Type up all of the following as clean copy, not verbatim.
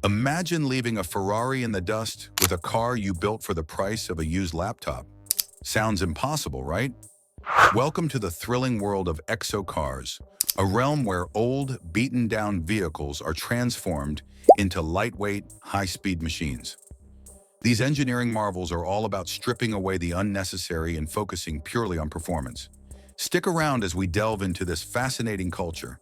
Imagine leaving a Ferrari in the dust with a car you built for the price of a used laptop. Sounds impossible, right? Welcome to the thrilling world of EXO Cars, a realm where old, beaten-down vehicles are transformed into lightweight, high-speed machines. These engineering marvels are all about stripping away the unnecessary and focusing purely on performance. Stick around as we delve into this fascinating culture,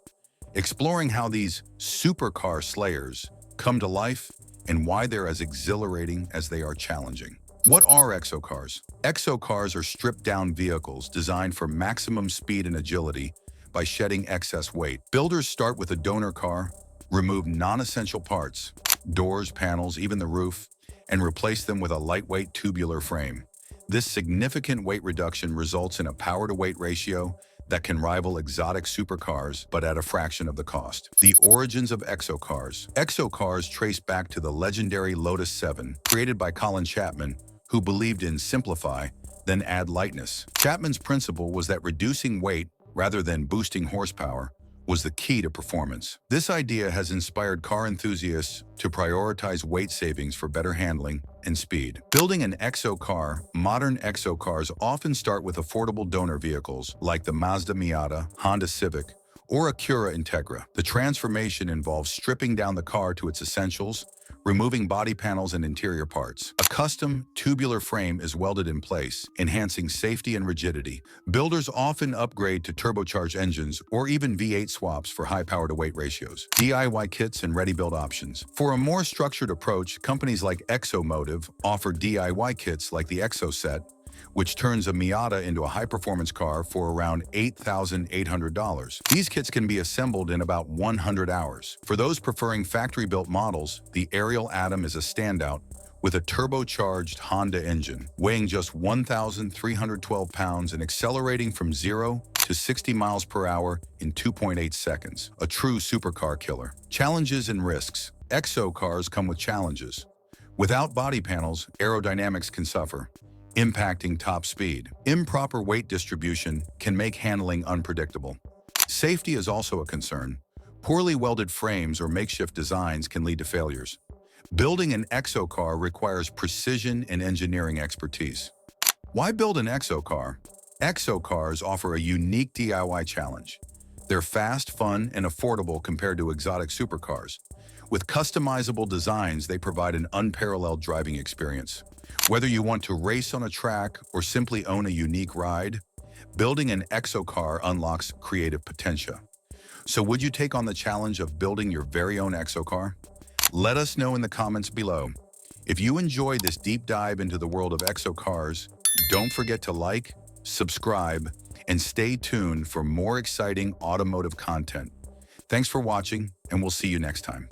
exploring how these supercar slayers come to life and why they're as exhilarating as they are challenging. What are EXO cars? EXO cars are stripped-down vehicles designed for maximum speed and agility by shedding excess weight. Builders start with a donor car, remove non-essential parts, doors, panels, even the roof, and replace them with a lightweight tubular frame. This significant weight reduction results in a power-to-weight ratio that can rival exotic supercars, but at a fraction of the cost. The origins of EXO cars. EXO cars trace back to the legendary Lotus 7, created by Colin Chapman, who believed in simplify, then add lightness. Chapman's principle was that reducing weight, rather than boosting horsepower, was the key to performance. This idea has inspired car enthusiasts to prioritize weight savings for better handling and speed. Building an EXO car, modern EXO cars often start with affordable donor vehicles like the Mazda Miata, Honda Civic, or Acura Integra. The transformation involves stripping down the car to its essentials, removing body panels and interior parts. A custom, tubular frame is welded in place, enhancing safety and rigidity. Builders often upgrade to turbocharged engines or even V8 swaps for high power-to-weight ratios. DIY kits and ready-built options. For a more structured approach, companies like EXO Motive offer DIY kits like the EXO Set, which turns a Miata into a high-performance car for around $8,800. These kits can be assembled in about 100 hours. For those preferring factory-built models, the Ariel Atom is a standout with a turbocharged Honda engine, weighing just 1,312 pounds and accelerating from 0 to 60 miles per hour in 2.8 seconds. A true supercar killer. Challenges and risks. EXO cars come with challenges. Without body panels, aerodynamics can suffer, impacting top speed. Improper weight distribution can make handling unpredictable. Safety is also a concern. Poorly welded frames or makeshift designs can lead to failures. Building an EXO car requires precision and engineering expertise. Why build an EXO car? EXO cars offer a unique DIY challenge. They're fast, fun, and affordable compared to exotic supercars. With customizable designs, they provide an unparalleled driving experience. Whether you want to race on a track or simply own a unique ride, building an EXO car unlocks creative potential. So would you take on the challenge of building your very own EXO car? Let us know in the comments below. If you enjoyed this deep dive into the world of EXO cars, don't forget to like, subscribe, and stay tuned for more exciting automotive content. Thanks for watching, and we'll see you next time.